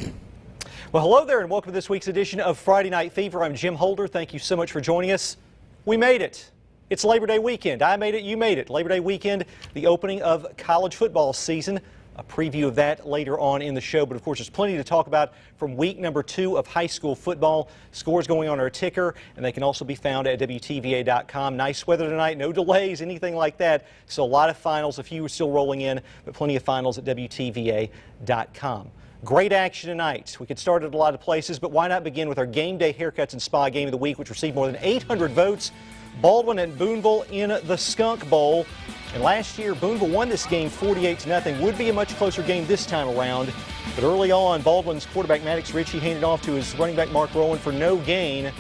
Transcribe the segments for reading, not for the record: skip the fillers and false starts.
Well, hello there and welcome to this week's edition of Friday Night Fever. I'm Jim Holder. Thank you so much for joining us. We made it. It's Labor Day weekend. I made it. You made it. Labor Day weekend, the opening of college football season. A preview of that later on in the show. But of course, there's plenty to talk about from week number 2 of high school football. Scores going on our ticker, and they can also be found at WTVA.com. Nice weather tonight, no delays, anything like that. So a lot of finals, a few are still rolling in, but plenty of finals at WTVA.com. Great action tonight. We could start at a lot of places, but why not begin with our Game Day Haircuts and Spa Game of the Week, which received more than 800 votes. Baldwin and Boonville in the Skunk Bowl. And last year, Boonville won this game 48-0. Would be a much closer game this time around. But early on, Baldwin's quarterback Maddox Ritchie handed off to his running back Mark Rowan for no gain.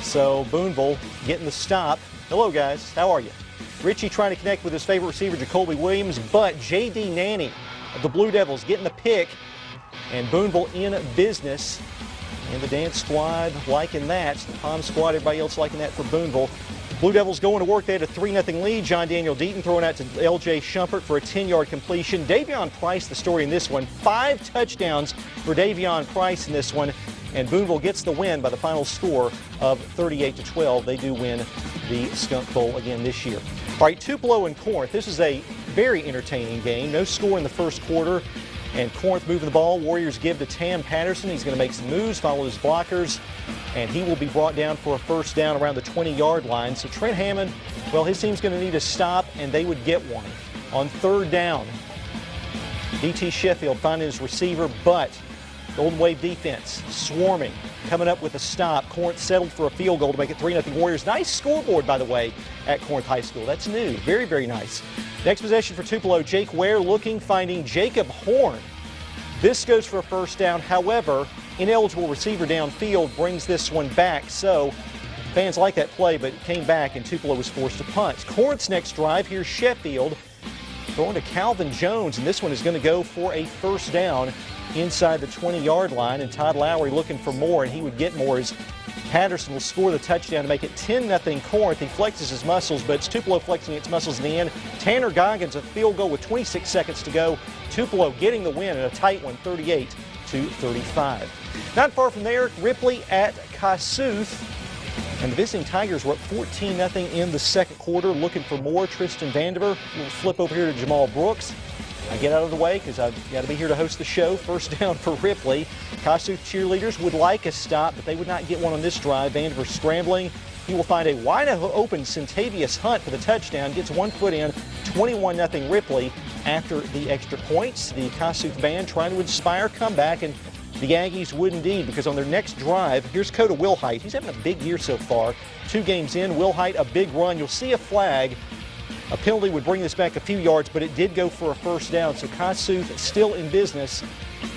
So Boonville getting the stop. Hello, guys. How are you? Ritchie trying to connect with his favorite receiver, Jacoby Williams, but J.D. Nanny of the Blue Devils getting the pick. And Boonville in business. And the dance squad liking that. The Palm squad, everybody else liking that for Boonville. Blue Devils going to work. They had a 3-0 lead. John Daniel Deaton throwing out to L.J. Shumpert for a 10-yard completion. Davion Price, the story in this one. 5 touchdowns for Davion Price in this one. And Boonville gets the win by the final score of 38-12. They do win the Skunk Bowl again this year. All right, Tupelo and Corinth. This is a very entertaining game. No score in the first quarter. And Corinth moving the ball. Warriors give to Tam Patterson. He's going to make some moves, follow his blockers, and he will be brought down for a first down around the 20-yard line. So Trent Hammond, well, his team's going to need a stop, and they would get one on third down. D.T. Sheffield finding his receiver, but Golden Wave defense swarming, coming up with a stop. Corinth settled for a field goal to make it 3-0 Warriors. Nice scoreboard, by the way, at Corinth High School. That's new. Very, very nice. Next possession for Tupelo, Jake Ware looking, finding Jacob Horn. This goes for a first down. However, ineligible receiver downfield brings this one back. So fans like that play, but it came back and Tupelo was forced to punt. Corinth's next drive, here's Sheffield throwing to Calvin Jones, and this one is going to go for a first down inside the 20-yard line. And Todd Lowry looking for more, and he would get more as Patterson will score the touchdown to make it 10-0 Corinth. He flexes his muscles, but it's Tupelo flexing its muscles in the end. Tanner Goggins, a field goal with 26 seconds to go. Tupelo getting the win in a tight one, 38-35. Not far from there, Ripley at Kossuth. And the visiting Tigers were up 14-0 in the second quarter. Looking for more. Tristan Vandiver will flip over here to Jamal Brooks. I get out of the way because I've got to be here to host the show. First down for Ripley. Kossuth cheerleaders would like a stop, but they would not get one on this drive. Vandiver scrambling. He will find a wide open Centavious Hunt for the touchdown. Gets 1 foot in. 21-0 Ripley after the extra points. The Kossuth band trying to inspire comeback, and the Aggies would indeed, because on their next drive, here's Coda Wilhite. He's having a big year so far. 2 games in, Wilhite a big run. You'll see a flag. A penalty would bring this back a few yards, but it did go for a first down. So Kossuth still in business.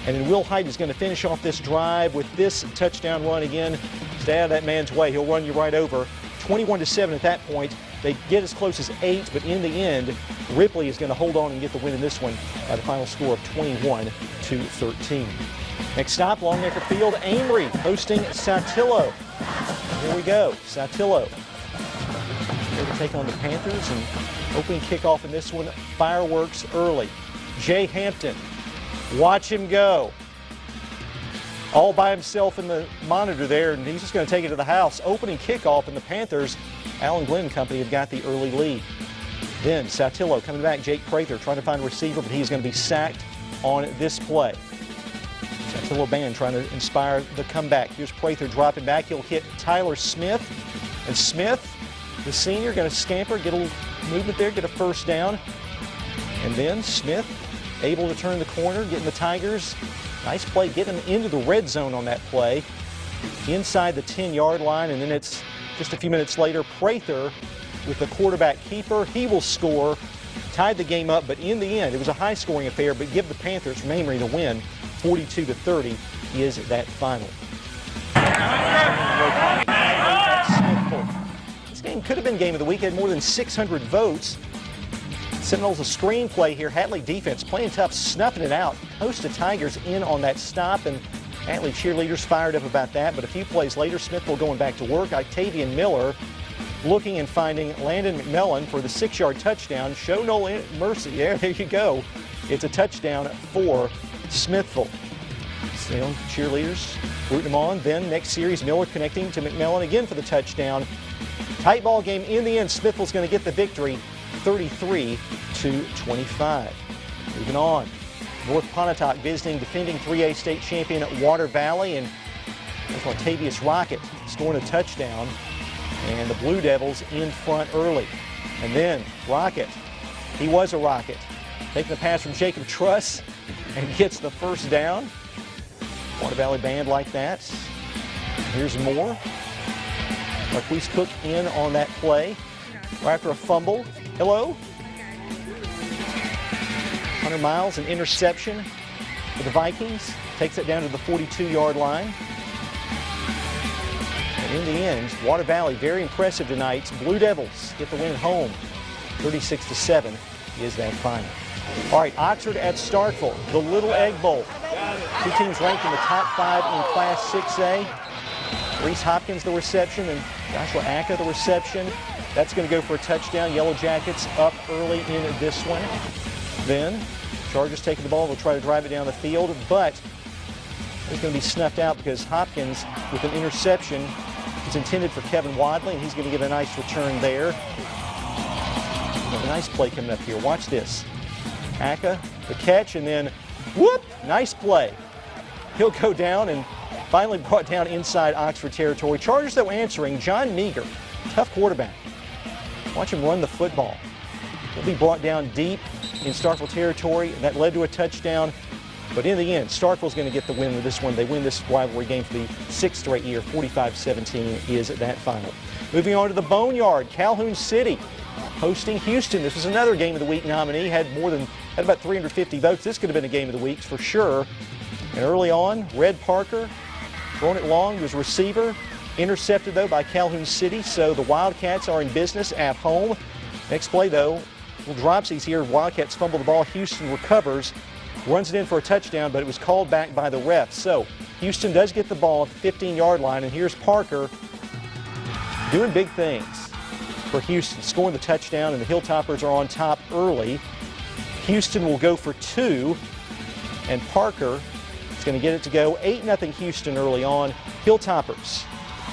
And then Wilhite is going to finish off this drive with this touchdown run again. Stay out of that man's way. He'll run you right over. 21-7 at that point. They get as close as 8, but in the end, Ripley is going to hold on and get the win in this one by the final score of 21-13. Next stop, Longacre Field, Amory hosting Saltillo. Here we go, Saltillo. Here to take on the Panthers, and opening kickoff in this one, fireworks early. Jay Hampton, watch him go. All by himself in the monitor there, and he's just going to take it to the house. Opening kickoff, and the Panthers, Alan Glenn and company, have got the early lead. Then Saltillo coming back, Jake Prather trying to find a receiver, but he's going to be sacked on this play. Saltillo band trying to inspire the comeback. Here's Prather dropping back. He'll hit Tyler Smith, and Smith, the senior, going to scamper, get a little movement there, get a first down. And then Smith able to turn the corner, getting the Tigers. Nice play, getting them into the red zone on that play. Inside the 10-yard line, and then it's just a few minutes later, Prather with the quarterback keeper. He will score, tied the game up, but in the end, it was a high-scoring affair, but give the Panthers from Amory the win. 42-30 is that final. This game could have been game of the week. It had more than 600 votes. Seminoles a screenplay here. Hatley defense playing tough, snuffing it out. Host of Tigers in on that stop, and Hatley cheerleaders fired up about that. But a few plays later, Smithville going back to work. Octavian Miller looking and finding Landon McMillan for the 6-yard touchdown. Show no mercy. There you go. It's a touchdown for Smithville. So, cheerleaders rooting them on. Then next series, Miller connecting to McMillan again for the touchdown. Tight ball game in the end. Smithville's going to get the victory, 33-25. Moving on, North Pontotoc visiting defending 3A state champion at Water Valley, and that's Latavius Rocket scoring a touchdown, and the Blue Devils in front early. And then Rocket, he was a rocket, taking the pass from Jacob Truss and gets the first down. Water Valley band like that. Here's more. Marquise Cook in on that play. Right after a fumble. Hello. Hunter Miles, an interception for the Vikings. Takes it down to the 42-yard line. And in the end, Water Valley very impressive tonight. Blue Devils get the win at home. 36-7 is that final. All right, Oxford at Starkville, the Little Egg Bowl. Two teams ranked in the top 5 in Class 6A. Reese Hopkins the reception and Joshua Aka the reception. That's going to go for a touchdown. Yellow Jackets up early in this one. Then Chargers taking the ball. They'll try to drive it down the field, but it's going to be snuffed out because Hopkins with an interception. It's intended for Kevin Wadley, and he's going to get a nice return there. A nice play coming up here. Watch this. Aka, the catch, and then whoop, nice play. He'll go down and finally brought down inside Oxford territory. Chargers, though, answering. John Meager, tough quarterback. Watch him run the football. He'll be brought down deep in Starkville territory. That led to a touchdown. But in the end, Starkville's going to get the win with this one. They win this rivalry game for the 6th straight year. 45-17 is that final. Moving on to the Boneyard, Calhoun City hosting Houston. This was another Game of the Week nominee. Had about 350 votes. This could have been a Game of the Week for sure. And early on, Red Parker throwing it long, was receiver. Intercepted, though, by Calhoun City. So the Wildcats are in business at home. Next play, though, little dropsies here. Wildcats fumble the ball. Houston recovers, runs it in for a touchdown, but it was called back by the refs. So Houston does get the ball at the 15-yard line, and here's Parker doing big things for Houston, scoring the touchdown, and the Hilltoppers are on top early. Houston will go for 2, and Parker is going to get it to go. 8-0 Houston early on. Hilltoppers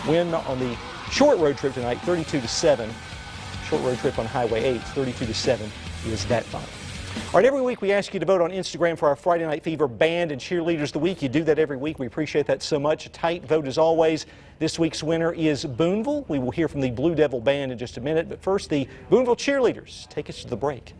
win on the short road trip tonight, 32-7. Short road trip on Highway 8, 32-7 is that final. All right, every week we ask you to vote on Instagram for our Friday Night Fever Band and Cheerleaders of the Week. You do that every week. We appreciate that so much. A tight vote as always. This week's winner is Boonville. We will hear from the Blue Devil Band in just a minute. But first, the Boonville Cheerleaders take us to the break.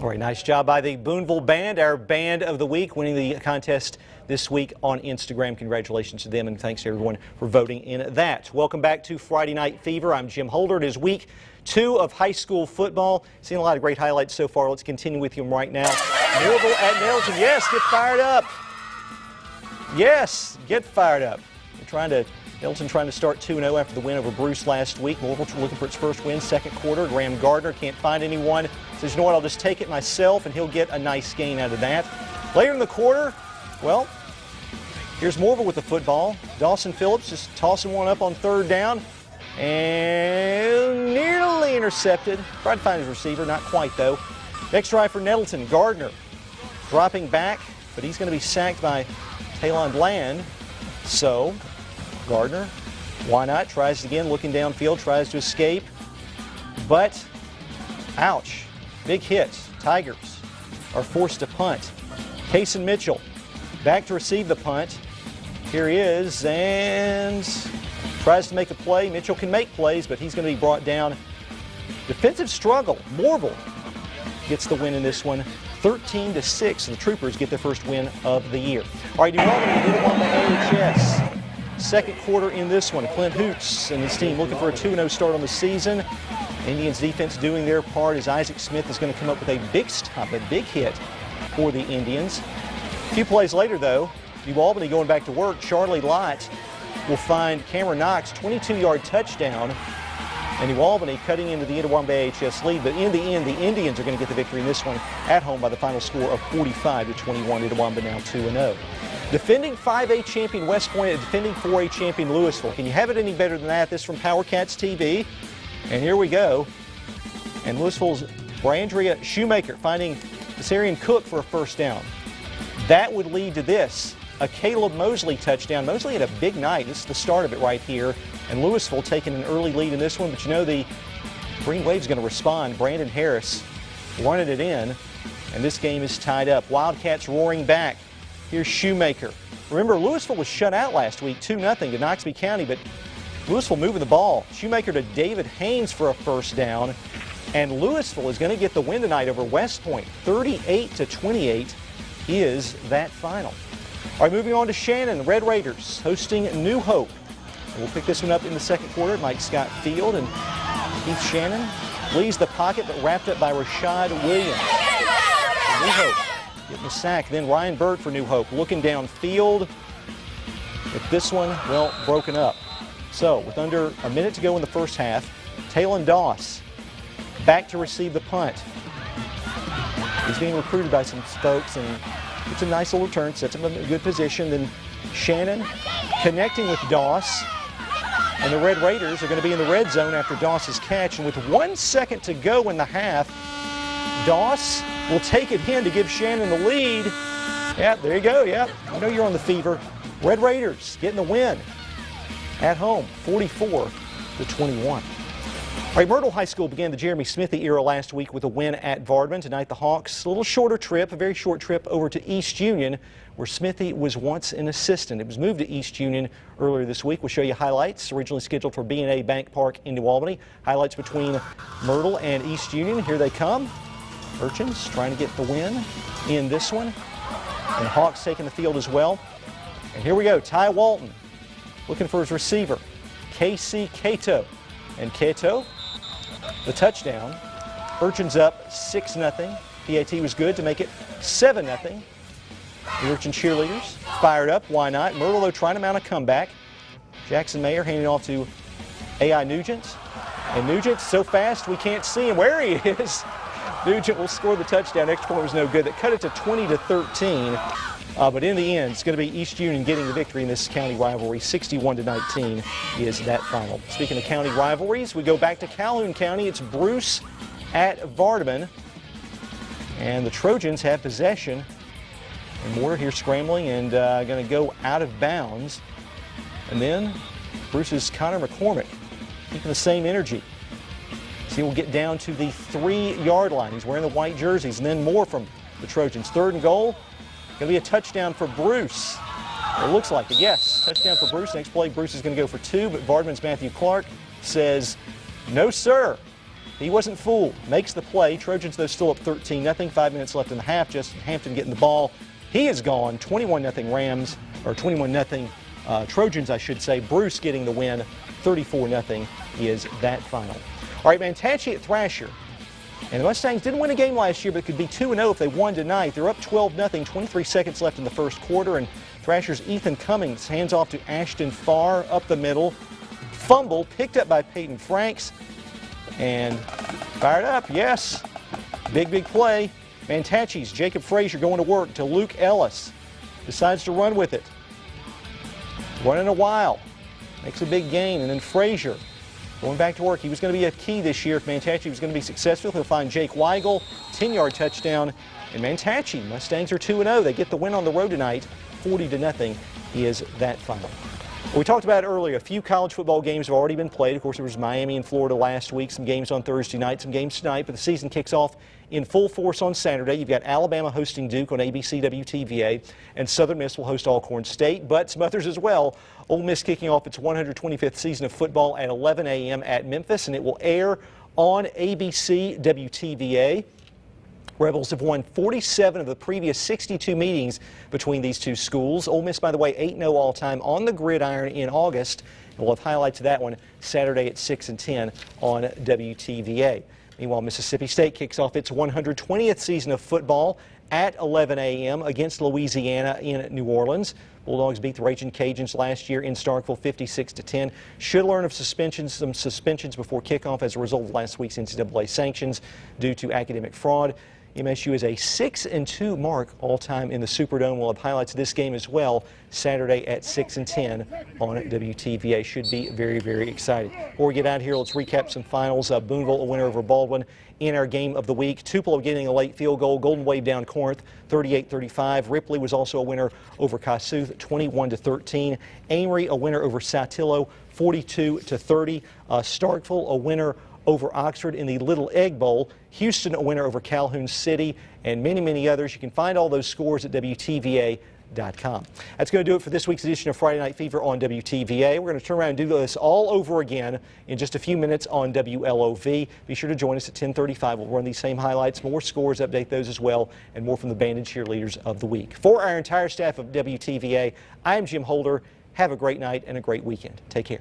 All right, nice job by the Boonville Band, our Band of the Week, winning the contest this week on Instagram. Congratulations to them, and thanks to everyone for voting in that. Welcome back to Friday Night Fever. I'm Jim Holder. It is week 2 of high school football. Seen a lot of great highlights so far. Let's continue with them right now. Myrtle at Nettleton. Yes, get fired up. Yes, get fired up. Nettleton trying to start 2-0 after the win over Bruce last week. Myrtle looking for its first win, second quarter. Graham Gardner can't find anyone. Says, you know what, I'll just take it myself, and he'll get a nice gain out of that. Later in the quarter, well, here's Morville with the football. Dawson Phillips just tossing one up on 3rd down. And nearly intercepted. Tried to find his receiver, not quite though. Next drive for Nettleton. Gardner dropping back, but he's going to be sacked by Talon Bland. So Gardner, why not? Tries again, looking downfield, tries to escape. But, ouch. Big hit. Tigers are forced to punt. Kason Mitchell back to receive the punt. Here he is and tries to make a play. Mitchell can make plays, but he's going to be brought down. Defensive struggle. Morville gets the win in this one, 13-6. The Troopers get their first win of the year. All right, New Albany did it on the AHS. Second quarter in this one. Clint Hoots and his team looking for a 2-0 start on the season. Indians defense doing their part as Isaac Smith is going to come up with a big stop, a big hit for the Indians. A few plays later, though, New Albany going back to work. Charlie Lott will find Cameron Knox, 22-yard touchdown. And New Albany cutting into the Itawamba AHS lead. But in the end, the Indians are going to get the victory in this one at home by the final score of 45-21. Itawamba now 2-0. Defending 5A champion West Point and defending 4A champion Louisville. Can you have it any better than that? This from Power Cats TV. And here we go. And Louisville's Brandria Shoemaker finding Desarian Cook for a first down. That would lead to this, a Caleb Mosley touchdown. Mosley had a big night. This is the start of it right here. And Louisville taking an early lead in this one. But you know the Green Wave's going to respond. Brandon Harris running it in. And this game is tied up. Wildcats roaring back. Here's Shoemaker. Remember, Louisville was shut out last week, 2-0 to Knoxville County, but Louisville moving the ball. Shoemaker to David Haynes for a first down. And Louisville is going to get the win tonight over West Point. 38-28 is that final. All right, moving on to Shannon. Red Raiders hosting New Hope. We'll pick this one up in the second quarter. Mike Scott Field and Keith Shannon leaves the pocket, but wrapped up by Rashad Williams. New Hope getting a sack. Then Ryan Bird for New Hope looking downfield. With this one, well, broken up. So with under a minute to go in the first half, Talon Doss back to receive the punt. He's being recruited by some folks, and it's a nice little return, sets him in a good position. Then Shannon connecting with Doss. And the Red Raiders are going to be in the red zone after Doss's catch. And with 1 second to go in the half, Doss will take it in to give Shannon the lead. Yeah, there you go. Yeah, I know you're on the fever. Red Raiders getting the win at home, 44-21. All right, Myrtle High School began the Jeremy Smithy era last week with a win at Baldwin. Tonight, the Hawks, a little shorter trip, a very short trip over to East Union, where Smithy was once an assistant. It was moved to East Union earlier this week. We'll show you highlights, originally scheduled for B&A Bank Park in New Albany. Highlights between Myrtle and East Union. Here they come. Urchins trying to get the win in this one. And Hawks taking the field as well. And here we go, Ty Walton looking for his receiver, Casey Cato. And Cato, the touchdown. Urchins up 6-0. PAT was good to make it 7-0. The Urchin cheerleaders fired up. Why not? Myrtle, though, trying to mount a comeback. Jackson Mayer handing off to A.I. Nugent. And Nugent so fast we can't see him. Where he is. Nugent will score the touchdown. Extra point was no good. That cut it to 20-13. But in the end, it's going to be East Union getting the victory in this county rivalry. 61-19 is that final. Speaking of county rivalries, we go back to Calhoun County. It's Bruce at Vardaman. And the Trojans have possession. And Moore here scrambling and going to go out of bounds. And then Bruce's Connor McCormick keeping the same energy. So he will get down to the 3-yard line. He's wearing the white jerseys. And then Moore from the Trojans. 3rd and goal. Going to be a touchdown for Bruce. It looks like it, yes. Touchdown for Bruce. Next play, Bruce is going to go for 2, but Vardaman's Matthew Clark says, no, sir. He wasn't fooled. Makes the play. Trojans, though, still up 13-0. 5 minutes left in the half. Justin Hampton getting the ball. He is gone. 21-0 Rams, or 21-0 Trojans, I should say. Bruce getting the win. 34-0 is that final. All right, Manatee at Thrasher. And the Mustangs didn't win a game last year, but it could be 2-0 if they won tonight. They're up 12-0, 23 seconds left in the first quarter. And Thrasher's Ethan Cummings hands off to Ashton Farr up the middle. Fumble picked up by Peyton Franks. And fired up, yes. Big play. Mantache's Jacob Frazier going to work to Luke Ellis. Decides to run with it. Running a while. Makes a big gain. And then Frazier going back to work. He was going to be a key this year if Manatee was going to be successful. He'll find Jake Weigel, 10-yard touchdown. And Manatee, Mustangs are 2-0. They get the win on the road tonight. 40-0 is that final. We talked about it earlier. A few college football games have already been played. Of course, there was Miami and Florida last week. Some games on Thursday night, some games tonight. But the season kicks off in full force on Saturday. You've got Alabama hosting Duke on ABC WTVA, and Southern Miss will host Alcorn State, but some others as well. Ole Miss kicking off its 125th season of football at 11 a.m. at Memphis, and it will air on ABC WTVA. Rebels have won 47 of the previous 62 meetings between these two schools. Ole Miss, by the way, 8-0 all-time on the gridiron in August. And we'll have highlights of that one Saturday at 6 and 10 on WTVA. Meanwhile, Mississippi State kicks off its 120th season of football at 11 a.m. against Louisiana in New Orleans. Bulldogs beat the Raging Cajuns last year in Starkville 56-10. Should learn of some suspensions before kickoff as a result of last week's NCAA sanctions due to academic fraud. MSU is a 6-2 mark all-time in the Superdome. We'll have highlights of this game as well Saturday at 6 and 10 on WTVA. Should be very, very exciting. Before we get out here, let's recap some finals. Boonville a winner over Baldwin in our game of the week. Tupelo getting a late field goal. Golden Wave down Corinth 38-35. Ripley was also a winner over Kossuth 21-13. Amory a winner over Saltillo 42-30. Starkville a winner over Oxford in the Little Egg Bowl. Houston a winner over Calhoun City, and many, many others. You can find all those scores at WTVA.com. That's going to do it for this week's edition of Friday Night Fever on WTVA. We're going to turn around and do this all over again in just a few minutes on WLOV. Be sure to join us at 10:35. We'll run these same highlights, more scores, update those as well, and more from the Banded Cheerleaders of the Week. For our entire staff of WTVA, I am Jim Holder. Have a great night and a great weekend. Take care.